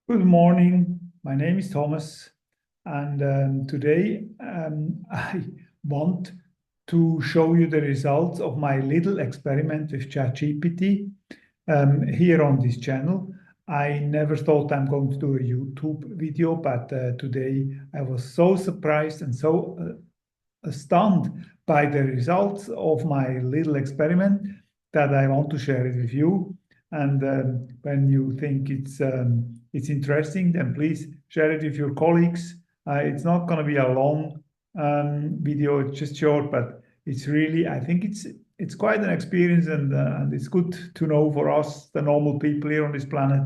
Good morning. My name is Thomas, and today I want to show you the results of my little experiment with ChatGPT here on this channel. I never thought I'm going to do a YouTube video, but today I was so surprised and so stunned by the results of my little experiment that I want to share it with you. And when you think it's interesting, then please share it with your colleagues. It's not going to be a long video; it's just short, but it's really I think it's quite an experience, and it's good to know for us, the normal people here on this planet,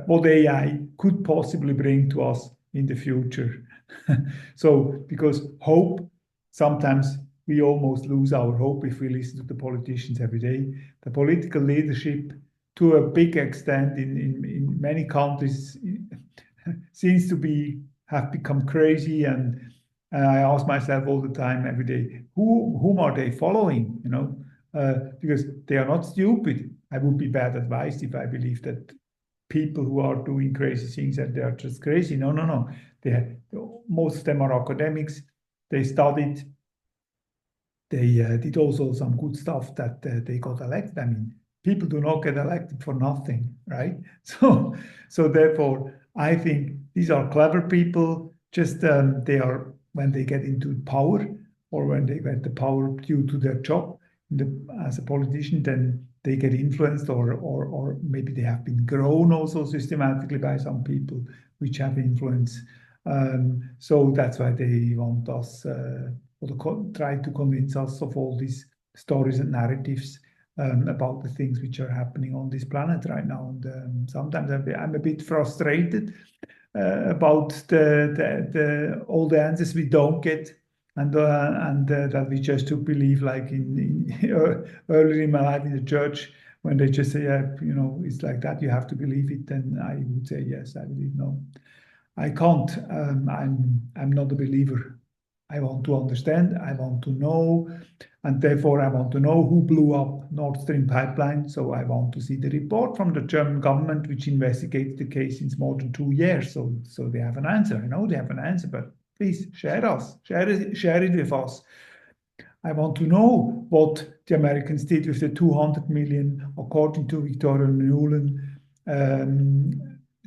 what AI could possibly bring to us in the future. So, because hope, sometimes we almost lose our hope if we listen to the politicians every day. The political leadership, to a big extent, in many countries, seems to have become crazy. And I ask myself all the time, every day, whom are they following? Because they are not stupid. I would be bad advised if I believe that people who are doing crazy things that they are just crazy. No, no, no. Most of them are academics. They studied. They did also some good stuff that they got elected. I mean, people do not get elected for nothing, right? So therefore, I think these are clever people. Just they are when they get into power or when they get the power due to their job as a politician, then they get influenced or maybe they have been grown also systematically by some people which have influence. So that's why they want us or try to convince us of all these stories and narratives about the things which are happening on this planet right now. And sometimes I'm a bit frustrated about all the answers we don't get, and that we just to believe, like earlier in my life in the church, when they just say, yeah, it's like that, you have to believe it. Then I would say, yes, I believe. No, I can't. I'm not a believer. I want to understand. I want to know, and therefore I want to know who blew up Nord Stream pipeline. So I want to see the report from the German government, which investigates the case since more than 2 years. So they have an answer. I know they have an answer, but please share it with us. I want to know what the Americans did with the 200 million, according to Victoria Nuland.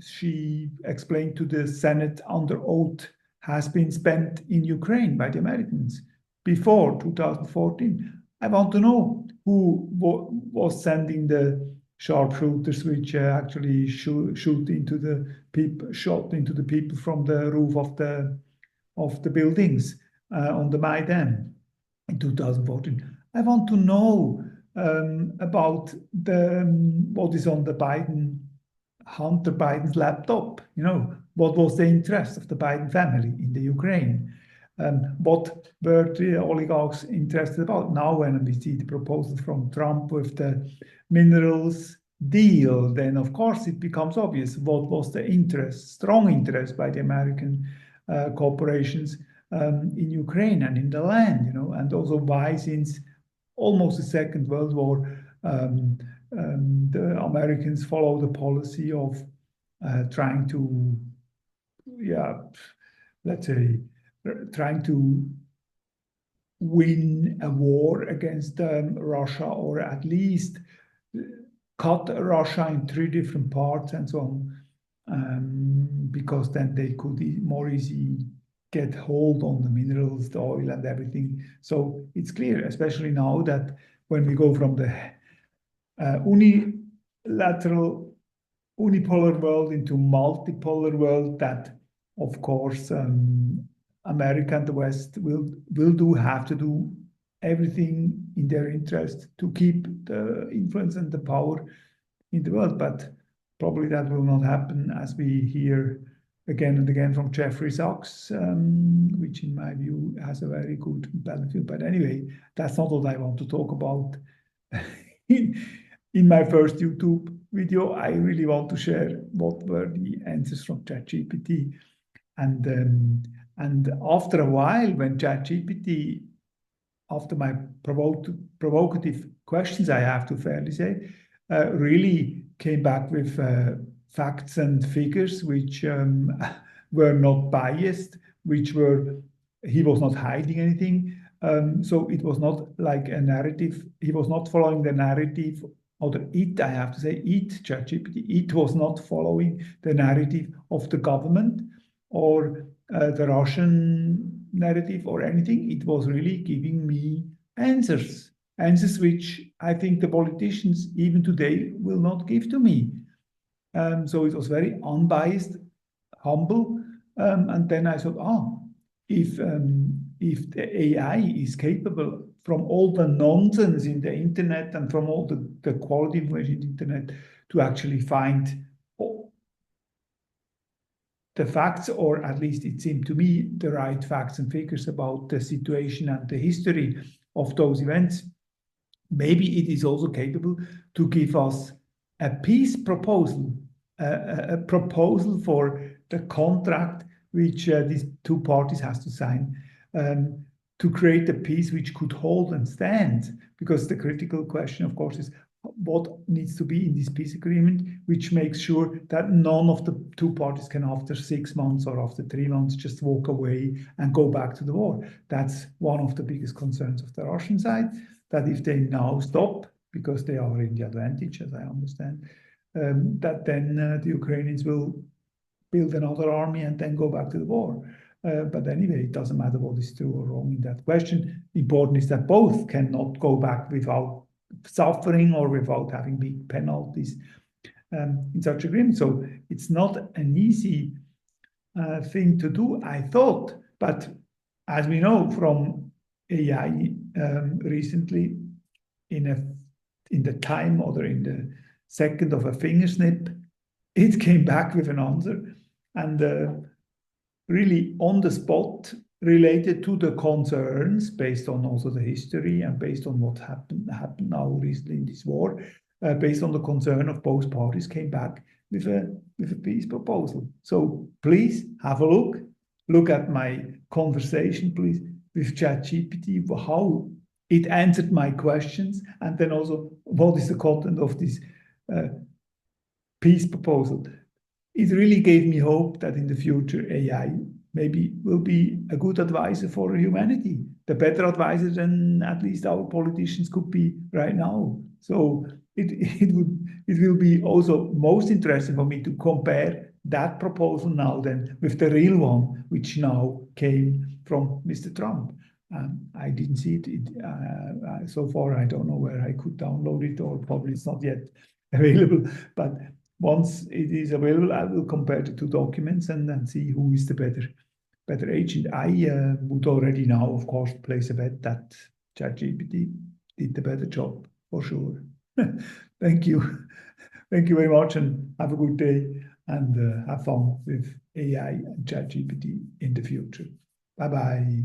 She explained to the Senate under oath has been spent in Ukraine by the Americans before 2014. I want to know who was sending the sharpshooters, which actually shot into the people from the roof of the buildings on the Maidan in 2014. I want to know about what is on the Hunter Biden's laptop. What was the interest of the Biden family in the Ukraine? What were the oligarchs interested about? Now, when we see the proposal from Trump with the minerals deal, then of course it becomes obvious what was the strong interest by the American corporations in Ukraine and in the land, and also why, since almost the Second World War, the Americans follow the policy of trying to, yeah, let's say, trying to win a war against Russia, or at least cut Russia in 3 different parts and so on, because then they could more easily get hold on the minerals, the oil, and everything. So it's clear, especially now, that when we go from the unilateral, unipolar world into multipolar world, that of course America and the West have to do everything in their interest to keep the influence and the power in the world. But probably that will not happen, as we hear again and again from Jeffrey Sachs, which in my view has a very good battlefield. But anyway, that's not what I want to talk about. In my first YouTube video, I really want to share what were the answers from ChatGPT. And after a while, when ChatGPT, after my provocative questions, I have to fairly say, really came back with facts and figures which were not biased, he was not hiding anything. So it was not like a narrative. He was not following the narrative, or I have to say, ChatGPT, it was not following the narrative of the government or the Russian narrative or anything. It was really giving me answers which I think the politicians even today will not give to me. So it was very unbiased, humble, and then I thought, if the AI is capable from all the nonsense in the internet and from all the quality information in the internet to actually find the facts, or at least it seemed to me the right facts and figures about the situation and the history of those events, maybe it is also capable to give us a peace proposal, a proposal for the contract which these two parties has to sign, to create a peace which could hold and stand. Because the critical question, of course, is what needs to be in this peace agreement, which makes sure that none of the two parties can, after 6 months or after 3 months, just walk away and go back to the war. That's one of the biggest concerns of the Russian side, that if they now stop, because they are in the advantage, as I understand, that then the Ukrainians will build another army and then go back to the war. But anyway, it doesn't matter what is true or wrong in that question. Important is that both cannot go back without suffering or without having big penalties in such agreement. So it's not an easy thing to do, I thought. But as we know from AI recently, in the time or in the second of a finger snip, it came back with an answer, and really on the spot, related to the concerns based on also the history and based on what happened now recently in this war, based on the concern of both parties, came back with a peace proposal. So please have a look at my conversation, please, with ChatGPT, how it answered my questions, and then also what is the content of this peace proposal. It really gave me hope that in the future AI maybe will be a good advisor for humanity, the better advisor than at least our politicians could be right now. So it will be also most interesting for me to compare that proposal now then with the real one, which now came from Mr. Trump. I didn't see it so far. I don't know where I could download it, or probably it's not yet available. But once it is available, I will compare the two documents and see who is the better agent. I would already now, of course, place a bet that ChatGPT did the better job, for sure. Thank you. Thank you very much, and have a good day, and have fun with AI and ChatGPT in the future. Bye-bye.